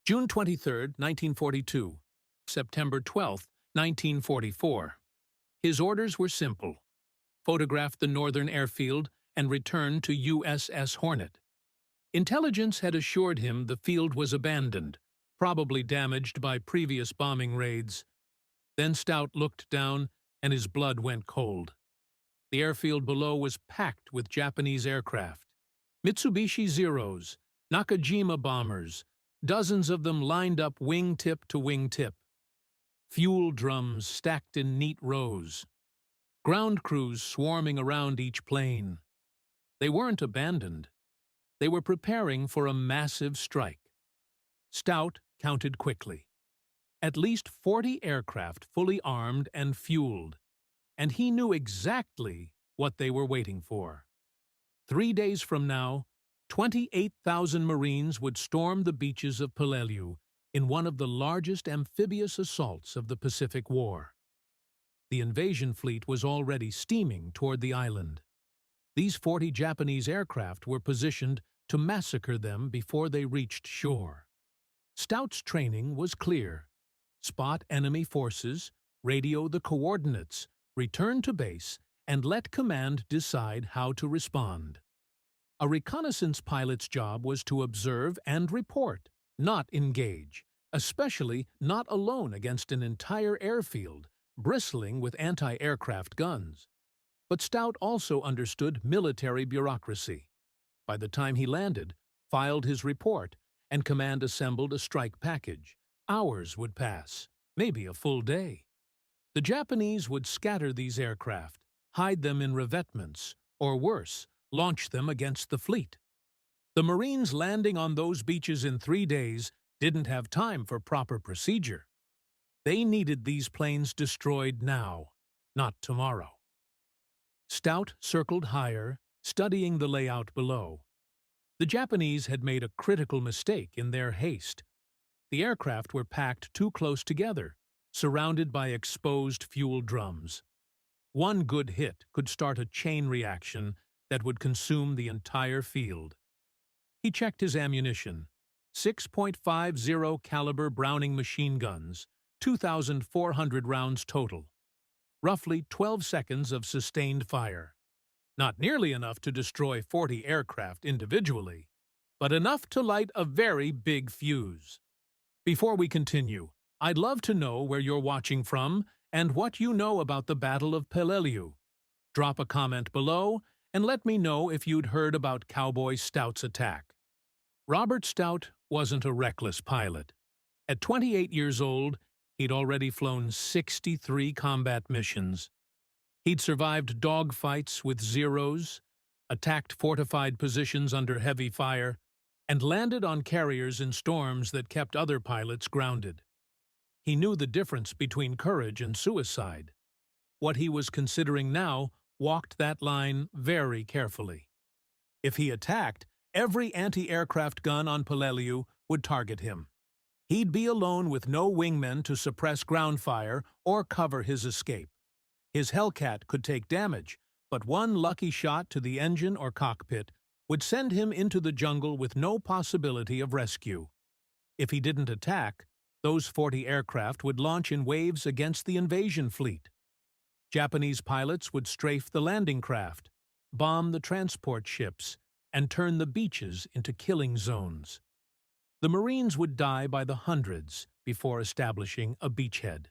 June 23, 1942, September 12, 1944. His orders were simple: photograph the northern airfield and return to USS Hornet. Intelligence had assured him the field was abandoned, probably damaged by previous bombing raids. Then Stout looked down, and his blood went cold. The airfield below was packed with Japanese aircraft. Mitsubishi Zeros, Nakajima bombers, dozens of them lined up wingtip to wingtip. Fuel drums stacked in neat rows. Ground crews swarming around each plane. They weren't abandoned. They were preparing for a massive strike. Stout counted quickly. At least 40 aircraft fully armed and fueled, and he knew exactly what they were waiting for. 3 days from now, 28,000 Marines would storm the beaches of Peleliu in one of the largest amphibious assaults of the Pacific War. The invasion fleet was already steaming toward the island. These 40 Japanese aircraft were positioned to massacre them before they reached shore. Stout's training was clear: spot enemy forces, radio the coordinates, return to base, and let command decide how to respond. A reconnaissance pilot's job was to observe and report, not engage, especially not alone against an entire airfield bristling with anti-aircraft guns. But Stout also understood military bureaucracy. By the time he landed, filed his report, and command assembled a strike package, hours would pass, maybe a full day. The Japanese would scatter these aircraft, hide them in revetments, or worse, launch them against the fleet. The Marines landing on those beaches in 3 days didn't have time for proper procedure. They needed these planes destroyed now, not tomorrow. Stout circled higher, studying the layout below. The Japanese had made a critical mistake in their haste. The aircraft were packed too close together, surrounded by exposed fuel drums. One good hit could start a chain reaction that would consume the entire field. He checked his ammunition: 6.50 caliber Browning machine guns, 2,400 rounds total. Roughly 12 seconds of sustained fire. Not nearly enough to destroy 40 aircraft individually, but enough to light a very big fuse. Before we continue, I'd love to know where you're watching from and what you know about the Battle of Peleliu. Drop a comment below and let me know if you'd heard about Cowboy Stout's attack. Robert Stout wasn't a reckless pilot. At 28 years old, he'd already flown 63 combat missions. He'd survived dogfights with Zeros, attacked fortified positions under heavy fire, and landed on carriers in storms that kept other pilots grounded. He knew the difference between courage and suicide. What he was considering now walked that line very carefully. If he attacked, every anti-aircraft gun on Peleliu would target him. He'd be alone with no wingmen to suppress ground fire or cover his escape. His Hellcat could take damage, but one lucky shot to the engine or cockpit would send him into the jungle with no possibility of rescue. If he didn't attack, those 40 aircraft would launch in waves against the invasion fleet. Japanese pilots would strafe the landing craft, bomb the transport ships, and turn the beaches into killing zones. The Marines would die by the hundreds before establishing a beachhead.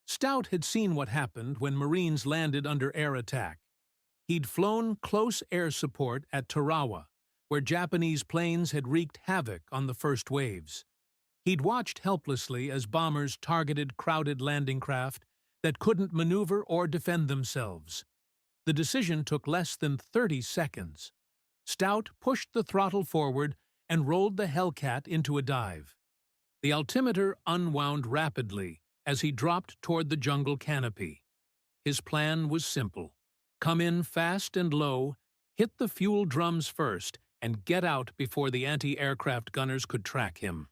Stout had seen what happened when Marines landed under air attack. He'd flown close air support at Tarawa, where Japanese planes had wreaked havoc on the first waves. He'd watched helplessly as bombers targeted crowded landing craft that couldn't maneuver or defend themselves. The decision took less than 30 seconds. Stout pushed the throttle forward and rolled the Hellcat into a dive. The altimeter unwound rapidly as he dropped toward the jungle canopy. His plan was simple: come in fast and low, hit the fuel drums first, and get out before the anti-aircraft gunners could track him.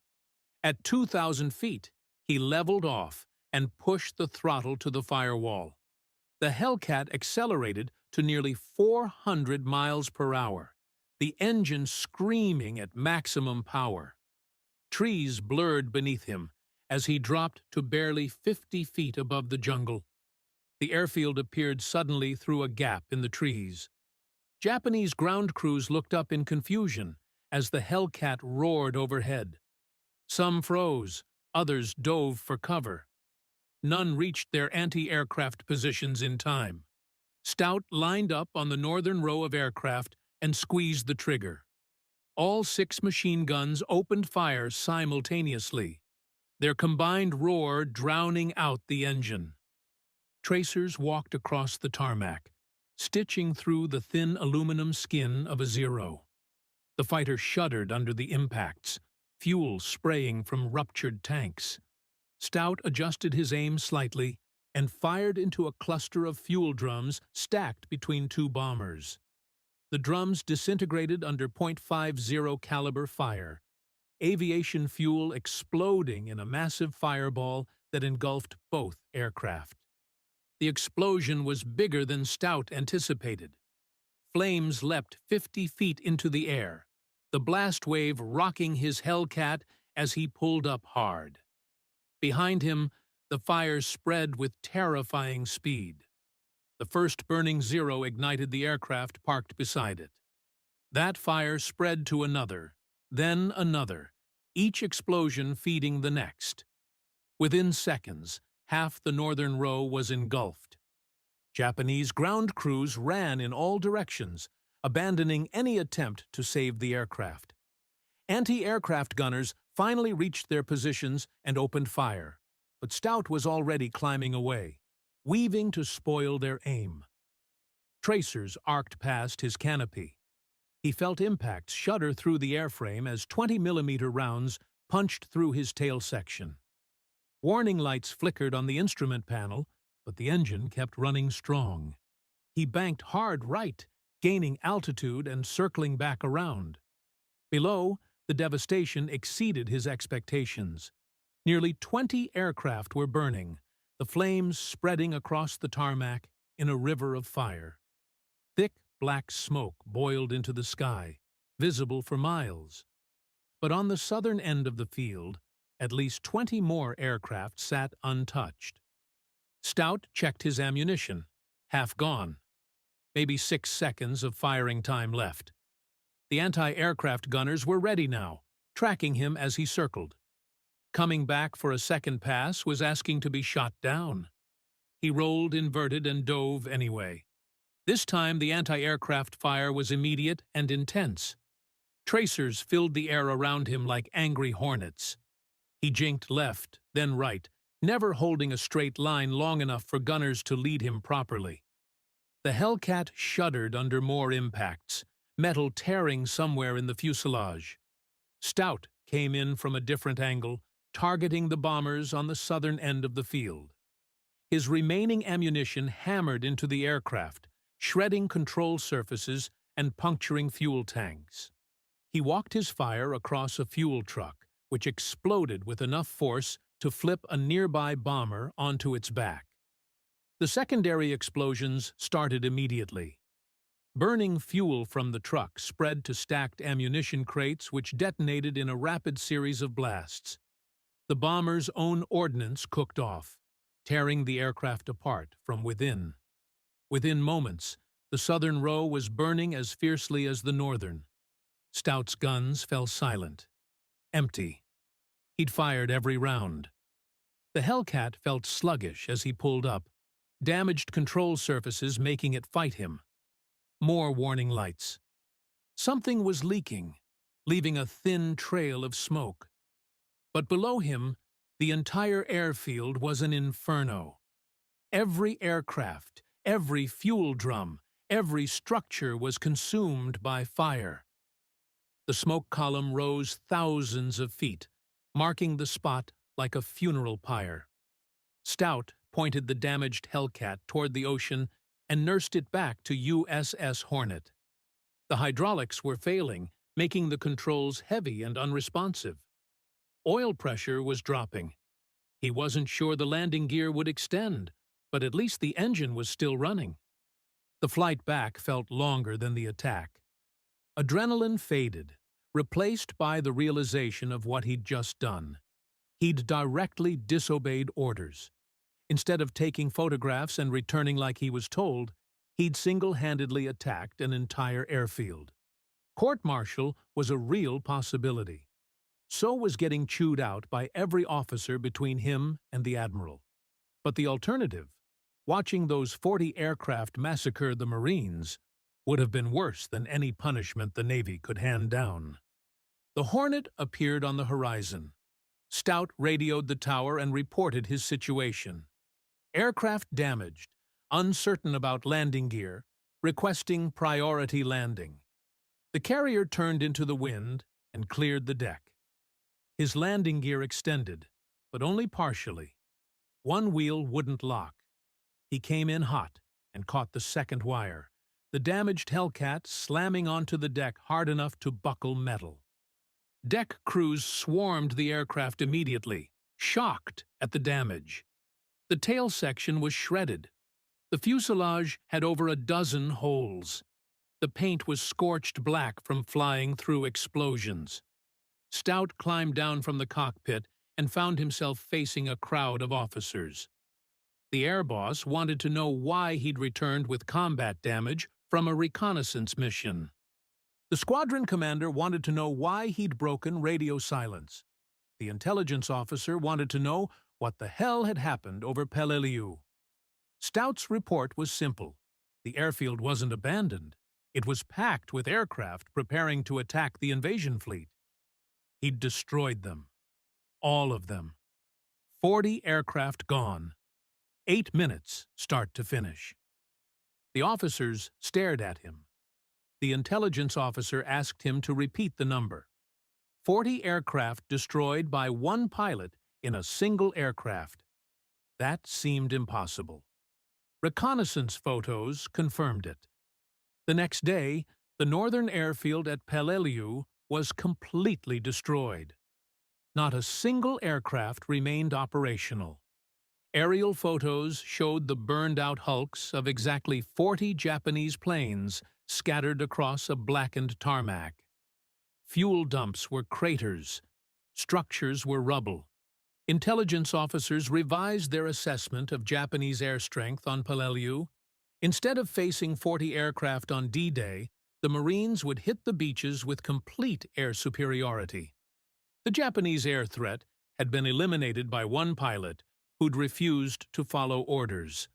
At 2,000 feet, he leveled off and pushed the throttle to the firewall. The Hellcat accelerated to nearly 400 miles per hour, the engine screaming at maximum power. Trees blurred beneath him as he dropped to barely 50 feet above the jungle. The airfield appeared suddenly through a gap in the trees. Japanese ground crews looked up in confusion as the Hellcat roared overhead. Some froze, others dove for cover. None reached their anti-aircraft positions in time. Stout lined up on the northern row of aircraft and squeezed the trigger. All 6 machine guns opened fire simultaneously, their combined roar drowning out the engine. Tracers walked across the tarmac, stitching through the thin aluminum skin of a Zero. The fighter shuddered under the impacts, fuel spraying from ruptured tanks. Stout adjusted his aim slightly and fired into a cluster of fuel drums stacked between 2 bombers. The drums disintegrated under .50 caliber fire, aviation fuel exploding in a massive fireball that engulfed both aircraft. The explosion was bigger than Stout anticipated. Flames leapt 50 feet into the air, the blast wave rocking his Hellcat as he pulled up hard. Behind him, the fire spread with terrifying speed. The first burning Zero ignited the aircraft parked beside it. That fire spread to another, then another, each explosion feeding the next. Within seconds, half the northern row was engulfed. Japanese ground crews ran in all directions, abandoning any attempt to save the aircraft. Anti-aircraft gunners finally reached their positions and opened fire, but Stout was already climbing away, weaving to spoil their aim. Tracers arced past his canopy. He felt impacts shudder through the airframe as 20-millimeter rounds punched through his tail section. Warning lights flickered on the instrument panel, but the engine kept running strong. He banked hard right, gaining altitude and circling back around. Below, the devastation exceeded his expectations. Nearly 20 aircraft were burning, the flames spreading across the tarmac in a river of fire. Thick black smoke boiled into the sky, visible for miles. But on the southern end of the field, at least 20 more aircraft sat untouched. Stout checked his ammunition, half gone. Maybe 6 seconds of firing time left. The anti-aircraft gunners were ready now, tracking him as he circled. Coming back for a second pass was asking to be shot down. He rolled, inverted, and dove anyway. This time the anti-aircraft fire was immediate and intense. Tracers filled the air around him like angry hornets. He jinked left, then right, never holding a straight line long enough for gunners to lead him properly. The Hellcat shuddered under more impacts, metal tearing somewhere in the fuselage. Stout came in from a different angle, targeting the bombers on the southern end of the field. His remaining ammunition hammered into the aircraft, shredding control surfaces and puncturing fuel tanks. He walked his fire across a fuel truck, which exploded with enough force to flip a nearby bomber onto its back. The secondary explosions started immediately. Burning fuel from the truck spread to stacked ammunition crates which detonated in a rapid series of blasts. The bomber's own ordnance cooked off, tearing the aircraft apart from within. Within moments, the southern row was burning as fiercely as the northern. Stout's guns fell silent, empty. He'd fired every round. The Hellcat felt sluggish as he pulled up, damaged control surfaces making it fight him. More warning lights. Something was leaking, leaving a thin trail of smoke. But below him, the entire airfield was an inferno. Every aircraft, every fuel drum, every structure was consumed by fire. The smoke column rose thousands of feet, marking the spot like a funeral pyre. Stout pointed the damaged Hellcat toward the ocean and nursed it back to USS Hornet. The hydraulics were failing, making the controls heavy and unresponsive. Oil pressure was dropping. He wasn't sure the landing gear would extend, but at least the engine was still running. The flight back felt longer than the attack. Adrenaline faded, replaced by the realization of what he'd just done. He'd directly disobeyed orders. Instead of taking photographs and returning like he was told, he'd single-handedly attacked an entire airfield. Court-martial was a real possibility. So was getting chewed out by every officer between him and the admiral. But the alternative, watching those 40 aircraft massacre the Marines, would have been worse than any punishment the Navy could hand down. The Hornet appeared on the horizon. Stout radioed the tower and reported his situation. Aircraft damaged, uncertain about landing gear, requesting priority landing. The carrier turned into the wind and cleared the deck. His landing gear extended, but only partially. One wheel wouldn't lock. He came in hot and caught the second wire, the damaged Hellcat slamming onto the deck hard enough to buckle metal. Deck crews swarmed the aircraft immediately, shocked at the damage. The tail section was shredded. The fuselage had over a dozen holes. The paint was scorched black from flying through explosions. Stout climbed down from the cockpit and found himself facing a crowd of officers. The air boss wanted to know why he'd returned with combat damage from a reconnaissance mission. The squadron commander wanted to know why he'd broken radio silence. The intelligence officer wanted to know what the hell had happened over Peleliu. Stout's report was simple. The airfield wasn't abandoned. It was packed with aircraft preparing to attack the invasion fleet. He'd destroyed them. All of them. 40 aircraft gone. 8 minutes, start to finish. The officers stared at him. The intelligence officer asked him to repeat the number. 40 aircraft destroyed by one pilot in a single aircraft. That seemed impossible. Reconnaissance photos confirmed it. The next day, the northern airfield at Peleliu was completely destroyed. Not a single aircraft remained operational. Aerial photos showed the burned-out hulks of exactly 40 Japanese planes scattered across a blackened tarmac. Fuel dumps were craters. Structures were rubble. Intelligence officers revised their assessment of Japanese air strength on Peleliu. Instead of facing 40 aircraft on D-Day, the Marines would hit the beaches with complete air superiority. The Japanese air threat had been eliminated by one pilot who'd refused to follow orders.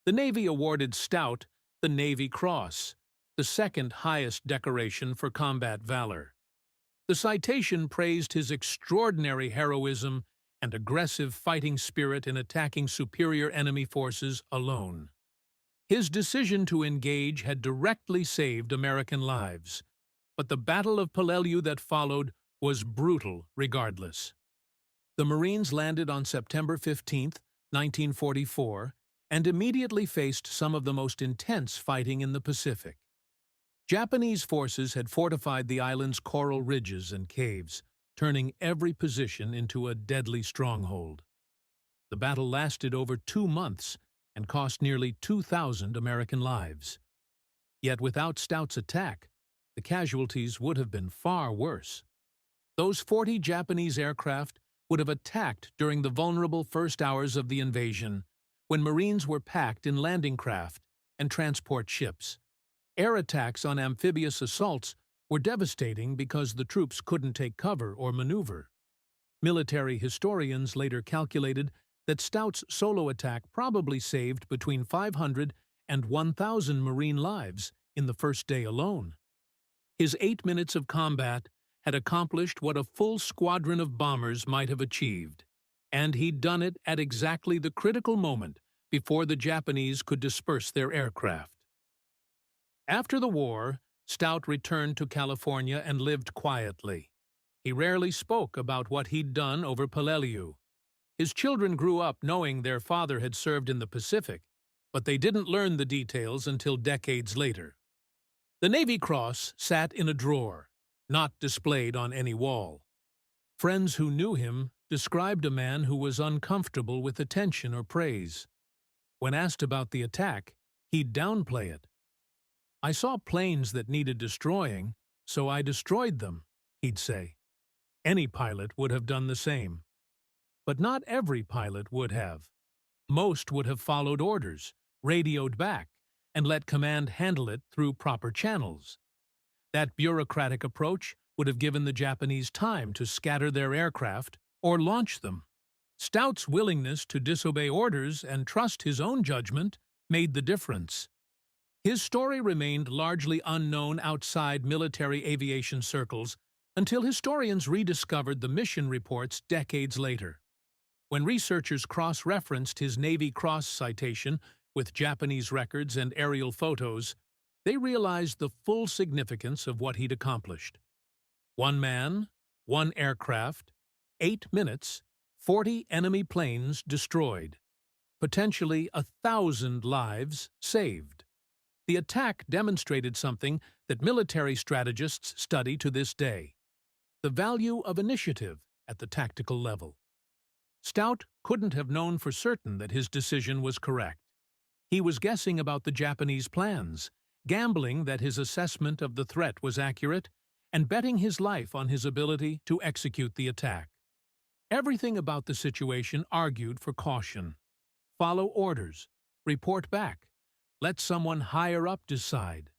The Navy awarded Stout the Navy Cross, the second highest decoration for combat valor. The citation praised his extraordinary heroism and aggressive fighting spirit in attacking superior enemy forces alone. His decision to engage had directly saved American lives, but the Battle of Peleliu that followed was brutal regardless. The Marines landed on September 15, 1944, and immediately faced some of the most intense fighting in the Pacific. Japanese forces had fortified the island's coral ridges and caves, turning every position into a deadly stronghold. The battle lasted over 2 months and cost nearly 2,000 American lives. Yet without Stout's attack, the casualties would have been far worse. Those 40 Japanese aircraft would have attacked during the vulnerable first hours of the invasion, when Marines were packed in landing craft and transport ships. Air attacks on amphibious assaults were devastating because the troops couldn't take cover or maneuver. Military historians later calculated that Stout's solo attack probably saved between 500 and 1,000 Marine lives in the first day alone. His 8 minutes of combat had accomplished what a full squadron of bombers might have achieved, and he'd done it at exactly the critical moment before the Japanese could disperse their aircraft. After the war, Stout returned to California and lived quietly. He rarely spoke about what he'd done over Peleliu. His children grew up knowing their father had served in the Pacific, but they didn't learn the details until decades later. The Navy Cross sat in a drawer, not displayed on any wall. Friends who knew him described a man who was uncomfortable with attention or praise. When asked about the attack, he'd downplay it. "I saw planes that needed destroying, so I destroyed them," he'd say. Any pilot would have done the same. But not every pilot would have. Most would have followed orders, radioed back, and let command handle it through proper channels. That bureaucratic approach would have given the Japanese time to scatter their aircraft or launch them. Stout's willingness to disobey orders and trust his own judgment made the difference. His story remained largely unknown outside military aviation circles until historians rediscovered the mission reports decades later. When researchers cross-referenced his Navy Cross citation with Japanese records and aerial photos, they realized the full significance of what he'd accomplished. 1 man, 1 aircraft, 8 minutes, 40 enemy planes destroyed. Potentially 1,000 lives saved. The attack demonstrated something that military strategists study to this day: the value of initiative at the tactical level. Stout couldn't have known for certain that his decision was correct. He was guessing about the Japanese plans, gambling that his assessment of the threat was accurate, and betting his life on his ability to execute the attack. Everything about the situation argued for caution. Follow orders, report back, let someone higher up decide.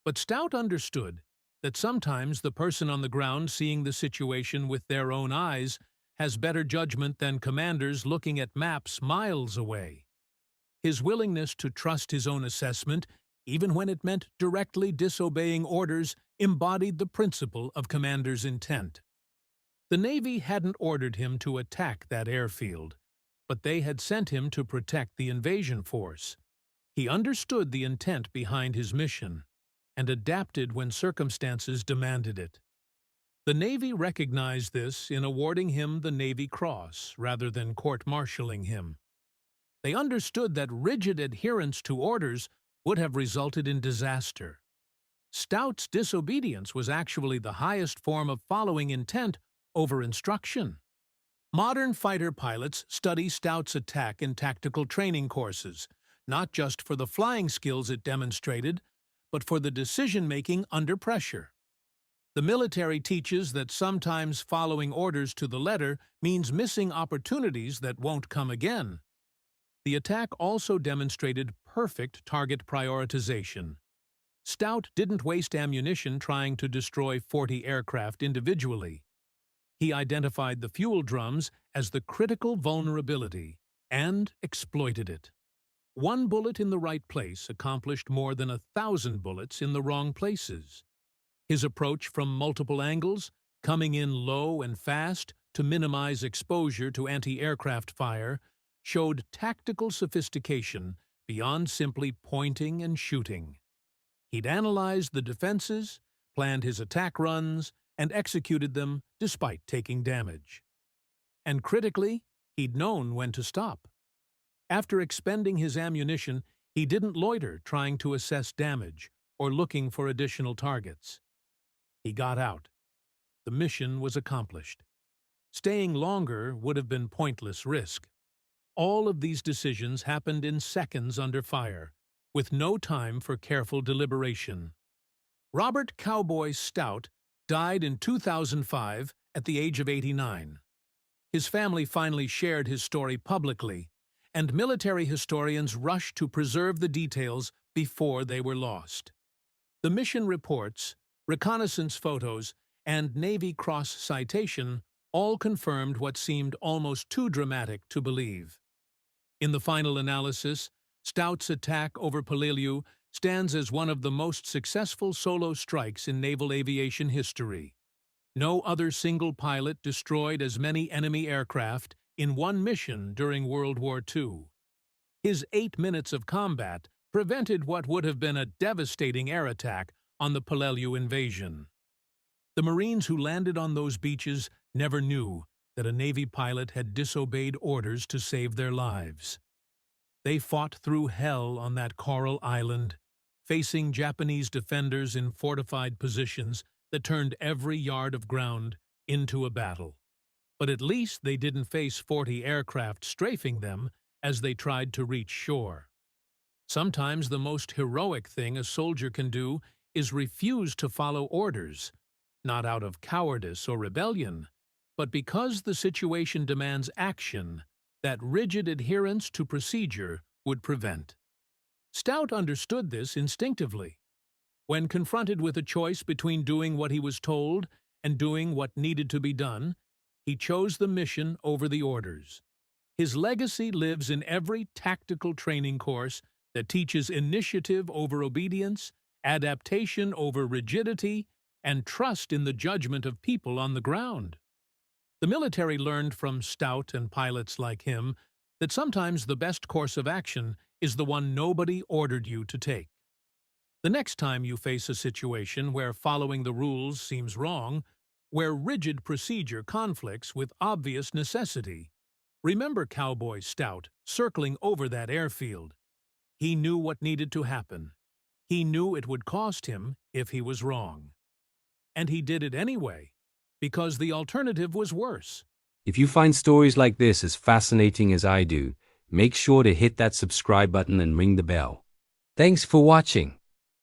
But Stout understood that sometimes the person on the ground seeing the situation with their own eyes has better judgment than commanders looking at maps miles away. His willingness to trust his own assessment, even when it meant directly disobeying orders, embodied the principle of commander's intent. The Navy hadn't ordered him to attack that airfield, but they had sent him to protect the invasion force. He understood the intent behind his mission and adapted when circumstances demanded it. The Navy recognized this in awarding him the Navy Cross rather than court-martialing him. They understood that rigid adherence to orders would have resulted in disaster. Stout's disobedience was actually the highest form of following intent over instruction. Modern fighter pilots study Stout's attack in tactical training courses, not just for the flying skills it demonstrated, but for the decision-making under pressure. The military teaches that sometimes following orders to the letter means missing opportunities that won't come again. The attack also demonstrated perfect target prioritization. Stout didn't waste ammunition trying to destroy 40 aircraft individually. He identified the fuel drums as the critical vulnerability and exploited it. 1 bullet in the right place accomplished more than 1,000 bullets in the wrong places. His approach from multiple angles, coming in low and fast to minimize exposure to anti-aircraft fire, showed tactical sophistication beyond simply pointing and shooting. He'd analyzed the defenses, planned his attack runs, and executed them despite taking damage. And critically, he'd known when to stop. After expending his ammunition, he didn't loiter trying to assess damage or looking for additional targets. He got out. The mission was accomplished. Staying longer would have been pointless risk. All of these decisions happened in seconds under fire, with no time for careful deliberation. Robert Cowboy Stout died in 2005 at the age of 89. His family finally shared his story publicly, and military historians rushed to preserve the details before they were lost. The mission reports, reconnaissance photos, and Navy Cross citation all confirmed what seemed almost too dramatic to believe. In the final analysis, Stout's attack over Peleliu stands as one of the most successful solo strikes in naval aviation history. No other single pilot destroyed as many enemy aircraft in one mission during World War II. His 8 minutes of combat prevented what would have been a devastating air attack on the Peleliu invasion. The Marines who landed on those beaches never knew that a Navy pilot had disobeyed orders to save their lives. They fought through hell on that coral island, facing Japanese defenders in fortified positions that turned every yard of ground into a battle. But at least they didn't face 40 aircraft strafing them as they tried to reach shore. Sometimes the most heroic thing a soldier can do is refuse to follow orders, not out of cowardice or rebellion, but because the situation demands action that rigid adherence to procedure would prevent. Stout understood this instinctively. When confronted with a choice between doing what he was told and doing what needed to be done, he chose the mission over the orders. His legacy lives in every tactical training course that teaches initiative over obedience, adaptation over rigidity, and trust in the judgment of people on the ground. The military learned from Stout and pilots like him that sometimes the best course of action is the one nobody ordered you to take. The next time you face a situation where following the rules seems wrong, where rigid procedure conflicts with obvious necessity, remember Cowboy Stout circling over that airfield. He knew what needed to happen. He knew it would cost him if he was wrong. And he did it anyway, because the alternative was worse. If you find stories like this as fascinating as I do, make sure to hit that subscribe button and ring the bell. Thanks for watching.